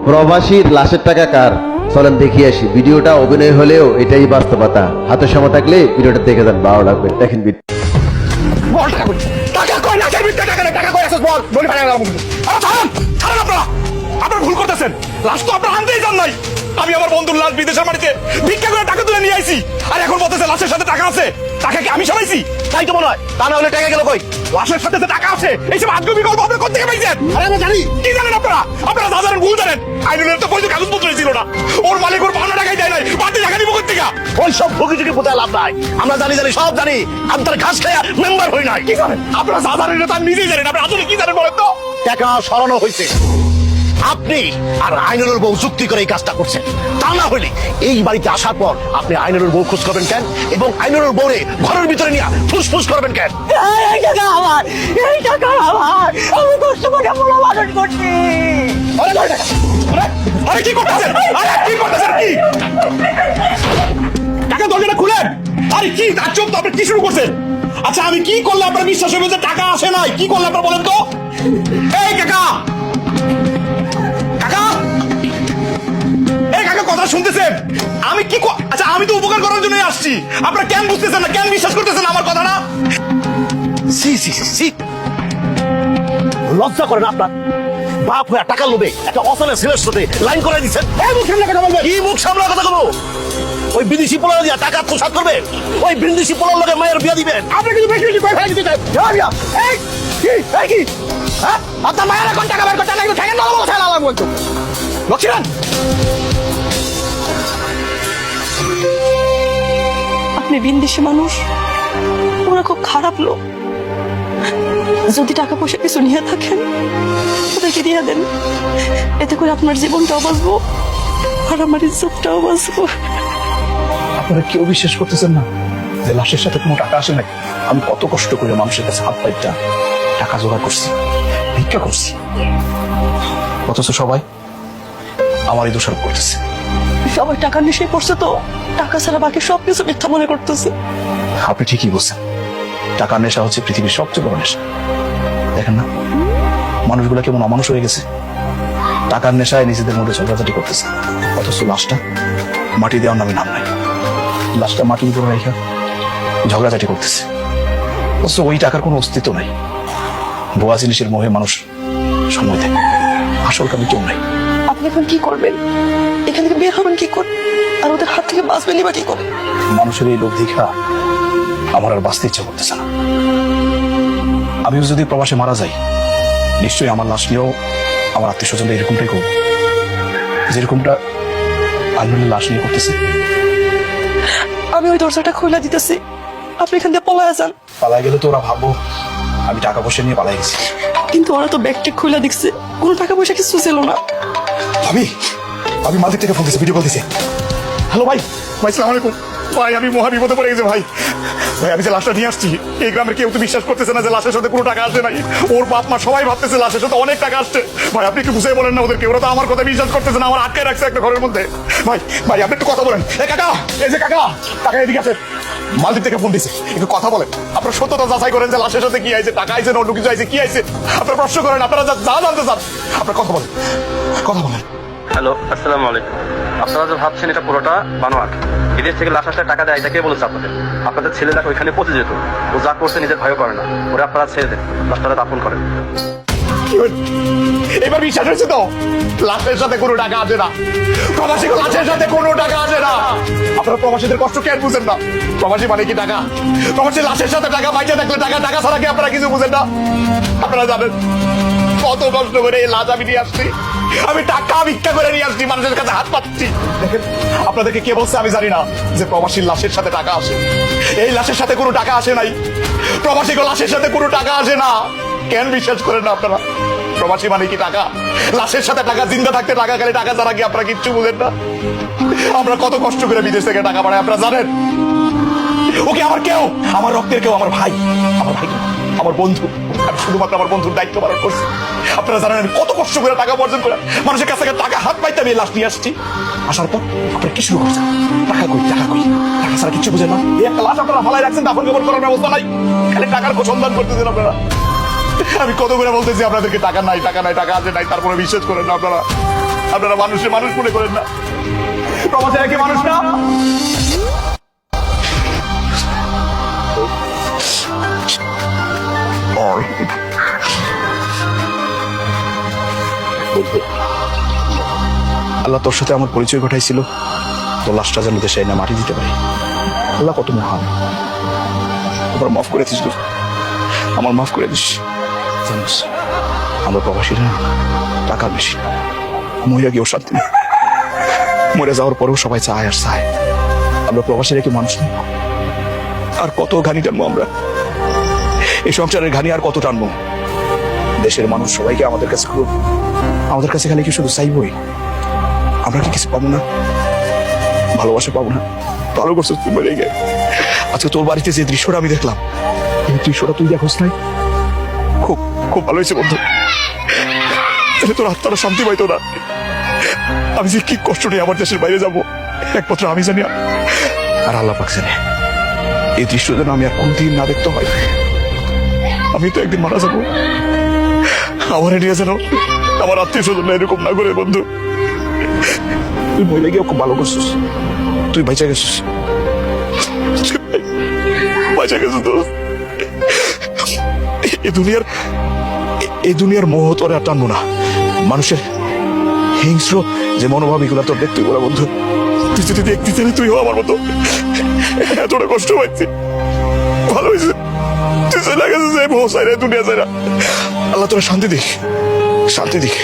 প্রবাসীর লাশের টাকা কার? চলেন দেখিয়ে আসি। ভিডিওটা অভিনয় হলেও এটাই বাস্তবতা। হাতে সময় থাকলে ভিডিওটা দেখে যান, ভালো লাগবে। দেখেন ভিডিও। বল টাকা কই? টাকা কই না? টাকা কই আছে বল। বলি ভাই ছাড়ুন আপনারা। আপনারা ভুল করতেছেন। লাশ তো আপনারা আনতেই যান নাই। আমি আমার বন্ধুর লাশ বিদেশের মাটিতে ভিক্ষা করে টাকা তুলে নিয়ে আইছি। আর এখন বলতেছে লাশের সাথে টাকা আছে। টাকা কি আমি সবাইছি? তাই তো মনে হয়। তা না হলে টাকা গেল কই? লাশের সাথে যে টাকা আছে এইসব আজগুবি গল্প আপনি কোথা থেকে পাইছেন? আরে আমি জানি। কি জানেন আপনারা? আপনারা যা জানেন ভুল জানেন। আইনুলের তো বৈধ কাগজপত্র ছিল না। ওর মালিক ওর পাওনা টাকাই দেয় নাই। বাড়তি টাকা দিব কোথা থেকে? ওই সব ভুগিচুকি পোতা লাভ নাই। আমরা জানি সব জানি। আমি তার ঘাস খাইয়া মেম্বার হই নাই। কি জানেন? আপনারা যা জানেন তা নিজেই জানেন। আপনি আসলে কি জানেন বলেন তো? টাকা সরানো হয়েছে। আপনি আর আইনুলের বউ যুক্তি করে এই কাজটা করছেন। তা না হলে এই বাড়িতে আসার পর আপনি আইনুলের বউ খোঁজ করবেন কেন? এবং আইনুলের বউরে ঘরের ভিতরে নিয়ে ফুসফুস করবেন কেন? এই টাকা আমার, এই টাকা আমার। আমি কষ্ট করে বড় মানুষ করছি। আরে কি করতেছেন? আরে কি করতেছেন? কি টাকা দরজাটা খুলেন। আরে কি আজব তো, আপনি কি শুরু করছেন? আচ্ছা আমি কি করলে আপনার বিশ্বাস হবে যে টাকা আসে নাই? কি করলে আপনার বলেন তো? এই কাকা, কাকা, এই কাকা কথা শুনতেছেন? আমি কি আচ্ছা আমি তো উপকার করার জন্যই আসছি। আপনারা কেন বুঝতেছেন না? কেন বিশ্বাস করতেছেন না আমার কথা না? সি সি সি, লজ্জা করেন আপনার? বাপ হয়ে টাকা লোভে একটা অসলের ছেলের সাথে লাইন করে দিচ্ছেন। মুখ সামলা কথা বলবেন। কি মুখ সামলা কথা বলবো? ওই বিদেশি পোলার দিয়া টাকা আত্মসাৎ করবেন? ওই বিদেশি পোলার লগে মায়ের বিয়া দিবেন? আপনি কিন্তু বেশি বেশি কথা দিতে চান। এই কি এই কি হ্যাঁ? আপনার মায়ের এখন টাকা বের করতে লাগবে। ঠেকেন না কথা না বলতো লক্ষ্মীরান। আপনি বিন্দেশি মানুষ, ওরা খুব খারাপ লোক। যদি টাকা পয়সা কিছু নিয়ে থাকেন ওদেরকে দিয়ে দেন। এতে করে আপনার জীবনটাও বাঁচবো আর আমার ইজ্জতটাও বাঁচবো। আপনারা কেউ বিশ্বাস করতেছেন না যে লাশের সাথে কোনো টাকা আসে নাকি? আমি কত কষ্ট করে মানুষের কাছে হাত পাইটা টাকা জোগাড় করছি, ভিক্ষা করছি, অথচ সবাই আমারই দোষারোপ করতেছে। সবাই টাকার নেশায় পড়ছে তো, টাকা ছাড়া বাকি সবকিছু মিথ্যা মনে করতেছে। আপনি ঠিকই বলছেন, টাকার নেশা হচ্ছে পৃথিবীর সবচেয়ে বড় নেশা। দেখেন না মানুষগুলা কেমন অমানুষ হয়ে গেছে। টাকার নেশায় নিজেদের মধ্যে ঝগড়াঝাটি করতেছে, অথচ লাশটা মাটি দেওয়ার নামে নাম নাই। লাশটা মাটির উপরে রেখা ঝগড়াঝাটি করতেছে, অথচ ওই টাকার কোনো অস্তিত্ব নাই। ভুয়া জিনিসের মোহে মানুষ সময় দেয়, আসল কামে কেউ নাই। আপনি এখন কি করবেন? এখান থেকে বের হবেন কি করে? আর ওদের হাত থেকে বাঁচবেনই বা কি করে? মানুষের এই লোভ দেখা আমার আর বাঁচতে ইচ্ছা করতেছে না। আমিও যদি প্রবাসে মারা যাই, নিশ্চয়ই আমার লাশ নিয়েও আমার আত্মীয় স্বজনরা এরকমটাই করবো, যেরকমটা আইনুলের লাশ নিয়ে করতেছে। আমি ওই দরজাটা খুলে দিতেছি, আপনি এখান থেকে পলায় যান। পালাই গেলে তো ওরা ভাববো আমি টাকা পয়সা নিয়ে পালাই গেছি। কিন্তু ওরা তো ব্যাগটা খুলে দেখছে, কোনো টাকা পয়সা কিছু ছিল না। আমি মালিক থেকে ফোন দিয়েছি, ভিডিও কল দিয়েছি। হ্যালো ভাই, ভাই সালাম আলাইকুম। ভাই আমি মহা বিপদে পড়ে গেছি ভাই। ভাই আমি যে লাশটা নিয়ে আসছি, এই গ্রামের কেউ তো বিশ্বাস করতেছে না যে লাশের সাথে কোনো টাকা আসে নাই। ওর বাপ মা সবাই ভাবতেছে লাশের সাথে অনেক টাকা আসছে। ভাই আপনি একটু বুঝে বলেন না ওদেরকে, ওরা তো আমার কথা বিশ্বাস করতেছে না, আমার আটকে রাখছে একটা ঘরের মধ্যে। ভাই ভাই আপনি একটু কথা বলেন। এই কাকা, এই যে কাকা, টাকা এদিকে আছে। মালদ্বীপ থেকে ফোন দিছে, একটু কথা বলেন। আপনার সত্যতা যাচাই করেন যে লাশের সাথে কি আইছে, টাকা আইছে না অন্য কিছু আইছে, কি আইছে আপনার প্রশ্ন করেন। আপনারা যা জানতে চান আপনার কথা বলেন, কথা বলেন। হ্যালো, আসসালামু আলাইকুম। আপনারা যে ভাবছেন এটা পুরোটা বানোয়াট। বিদেশ থেকে লাশ আসলে টাকা দেয়, এটা কে বলেছে আপনাদের? আপনাদের ছেলেরা ওইখানে পৌঁছে যেত। ও যা করছে নিজের ভয় করে না। ওরা আপনারা ছেড়ে দেন, লাশটা দাফন করেন। এবার বিশ্বাস হয়েছে তো? লাশের সাথে কোনো টাকা আসে না, প্রবাসী লাশের সাথে কোনো টাকা আসে না। আপনারা প্রবাসীদের কষ্ট কেন বুঝেন না? প্রবাসী মানে কি টাকা? প্রবাসী লাশের সাথে টাকা বাইচে থাকলে টাকা ছাড়া কি আপনারা কিছু বুঝেন না? আপনারা জানেন কত কষ্ট করে এই লাশ আমি নিয়ে আসছি, আমি টাকা ভিক্ষা করে নিয়ে আসছি, মানুষের কাছে হাত পাচ্ছি। দেখেন আপনাদেরকে কে বলছে আমি জানি না যে প্রবাসীর লাশের সাথে টাকা আসে। এই লাশের সাথে কোনো টাকা আসে নাই, প্রবাসী লাশের সাথে কোনো টাকা আসে না। কেন বিশ্বাস করেন না আপনারা? প্রবাসী মানে কি টাকা? লাশের সাথে টাকা, জিন্দা থাকতে টাকা, গেলে টাকা ছাড়া কি আপনারা কিচ্ছু বুঝেন না? আমরা কত কষ্ট করে বিদেশ থেকে টাকা পাঠাই আপনারা জানেন? ওকে আমার কেউ, আমার রক্তের কেউ, আমার ভাই, আমার বন্ধু। আমি শুধুমাত্র আমার বন্ধুর দায়িত্ব পালন করছি। আপনারা জানেন আমি কত কষ্ট করে টাকা উপার্জন করে মানুষের কাছ থেকে টাকা হাত পাইতে আমি লাশ নিয়ে আসছি। আসার পর আপনারা কি শুরু করছেন? টাকা কই, টাকা কই, টাকা ছাড়া কিচ্ছু বুঝেন না। এই একটা লাশ আপনারা ফালাই রাখছেন, দাফন কাপড় করার ব্যবস্থা নাই, খালি টাকার সন্ধান করতেছেন আপনারা। আমি কত করে বলতেছি আপনাদেরকে টাকা নাই, টাকা নাই, টাকা আছে নাই, তারপরে বিশ্বাস করেন না আপনারা। আপনারা মানুষে মানুষ মনে করেন না, প্রবাসীরা কি মানুষ না? আল্লাহ তোর সাথে আমার পরিচয় ঘটাইছিল, তোর লাশটা যেন দেশে না মাটি দিতে পারি। আল্লাহ কত মহান, আবার মাফ করে দিস, আমার মাফ করে দিস। জানিস আমরা প্রবাসীরা টাকার বেশি, মহিলা গিয়েও শান্তি নেই, মরে যাওয়ার পরেও সবাই চায় আর চায়। আমরা প্রবাসীরা কি মানুষ নেই? আর কত ঘানি টানবো আমরা, এই সংসারের ঘানি আর কত টানবো? দেশের মানুষ সবাইকে আমাদের কাছে আমাদের কাছে খালি কি শুধু চাইবই? আমরা কি কিছু পাবো না? ভালোবাসা পাবো না? ভালো করছো তুই মরে গিয়ে। আজকে তোর বাড়িতে যে দৃশ্যটা আমি দেখলাম, এই দৃশ্যটা তুই দেখোস নাই? খুব খুব ভালো হয়েছে বন্ধু, তাহলে তোর আত্মারা শান্তি পাইতো না। আমি যে কি কষ্ট নিয়ে আমার দেশের বাইরে যাবো একমাত্র আমি জানি, আর আল্লাহ পাক জানে। এই দৃশ্য যেন আমি আর কোনদিন না দেখতে হয়। আমি তো একদিন মারা যাবো, আমার নিয়ে যেন আমার আত্মীয় স্বজন এরকম না করে। বন্ধু তুই মহিলা গিয়ে খুব ভালো করছিস, তুই বেঁচে গেছিস, বেঁচে গেছিস। তো এই দুনিয়ার মোহ তোর আর টানবো না। মানুষের হিংস্র যে মনোভাব, এগুলো তোর দেখতে বলে বন্ধু। তুই যদি দেখতে চাই তুইও আমার মতো এতটা কষ্ট পাইছি, ভালো হয়েছে তুই চলে গেছিস এই মোহ চাই না, দুনিয়া চাই না। আল্লাহ তোরা শান্তি দিক, শান্তি দিক।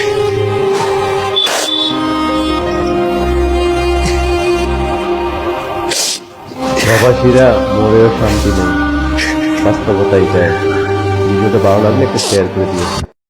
প্রবাসীরা মরেও শান্তি নেই, বাস্তবতা এটাই। ভিডিওটা ভালো লাগলে একটু শেয়ার করে দিও।